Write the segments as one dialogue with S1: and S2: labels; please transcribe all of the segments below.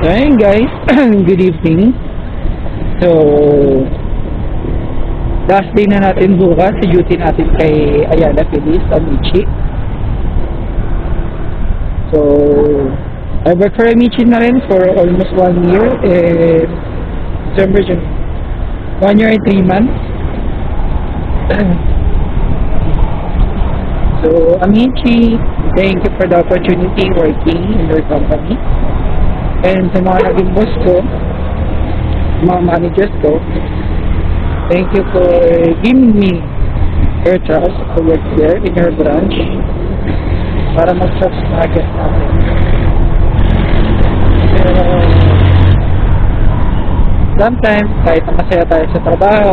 S1: So ayun guys, good evening. So last day na natin bukas, sa duty natin kay Ayala Feliz Amici. So I work for Amici na rin for almost 1 year, December, 1 year and 3 months. So Amici, thank you for the opportunity working in your company. And sa mga naging boss ko, mga managers ko, thank you for giving me your trust to work here in your branch para mag-serve sa mga guests natin. Pero sometimes, kahit na masaya tayo sa trabaho,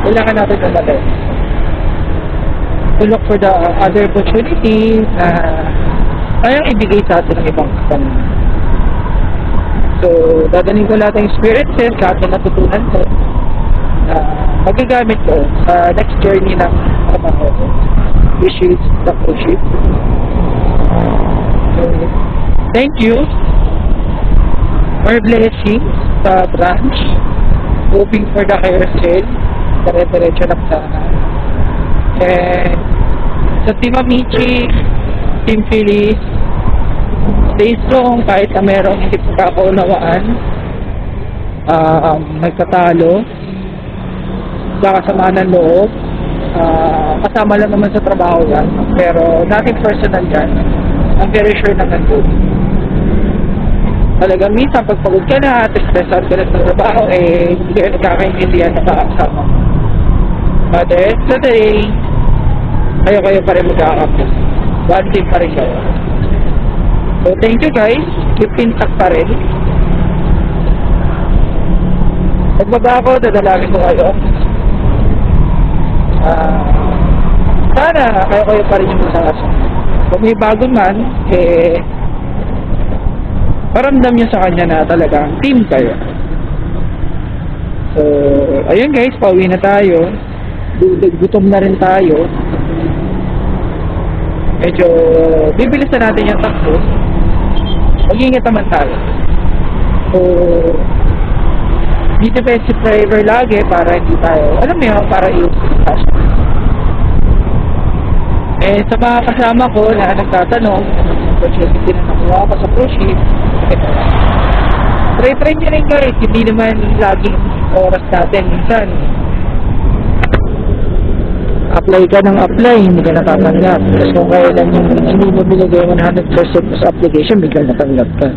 S1: kailangan natin umalis to look for the other opportunities na kayang ibigay sa atin ng ibang company. So, dadaling ko lahat ng experiences, lahat ng natutunan ko, na magagamit ko sa next journey ng trabaho ko, which is the cruise ship. So, thank you for blessings sa branch, hoping for the carousel, dire-diretso lang sana. And sa Team Amici, Team Feliz, stay strong kahit na merong hindi pagkakaunawaan, nagtatalo, kakasamaan ng loob, kasama lang naman sa trabaho yan, pero nothing personal yan. I'm very sure na nandun. Talagang minsan pagpagod ka na at stressed ka na sa trabaho, hindi ka nagkakaintindihan na kakasama. But the end of the day, kayo pa rin magkakapos. One team pa rin kayo. So thank you guys, keep intact pa rin. Pagbaba ako, dadalagin ko kayo. Sana kayo pa rin yung masakasa. Kung may bago man, paramdam nyo sa kanya na talagang team kayo. So ayun guys, pauwi na tayo. Gutom na rin tayo. Medyo bibilisan natin yung takbo. Mag-ingat naman tayo. So be defensive driver lagi para hindi tayo, alam mo yun, para i-crash. Sa mga kasama ko na nagtatanong opportunity na nakuha ko sa cruise ship, try nyo rin guys, hindi naman laging oras natin. Minsan apply ka ng apply, hindi ka natatanggap. Tapos kung kailan yung hindi mo binigay 100% sa application, bigla natanggap ka.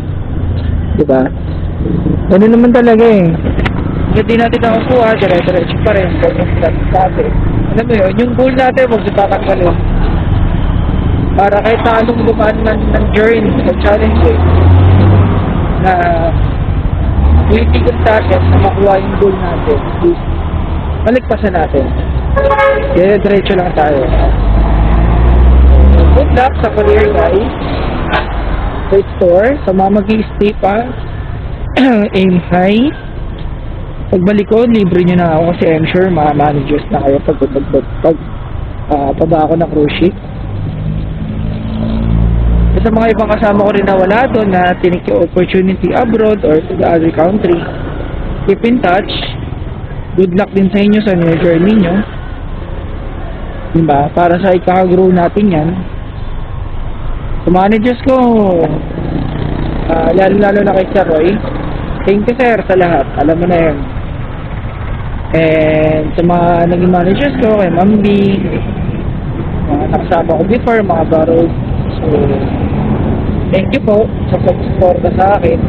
S1: Diba? Ganun naman talaga Hindi natin nakakuha, dire-diretso pa rin. Alam mo yun, yung goal natin, huwag natatanggalin. Para kahit na anong gumaan man ng journey, ng challenges, na itigil natin na makuha yung goal natin, please, maligpasan natin. Kaya diretso lang tayo. Good luck sa career guys. Sa store, sa mga mag-i-stay pa, aim high. Pagbalik ko, libre nyo na ako kasi I'm sure mga managers na kayo paba ako ng cruise ship. Sa mga ibang kasama ko rin na wala doon na tinik yung opportunity abroad or to the other country, keep in touch. Good luck din sa inyo sa new journey nyo. Diba? Para sa ikaka-grow natin yan. Sa managers ko, lalo na kay Sir Roy, thank you sir sa lahat. Alam mo na yun. And sa mga naging managers ko, kay Ma'am B, mga nakasama ko before, mga barrows. So, thank you po sa pag-support sa akin.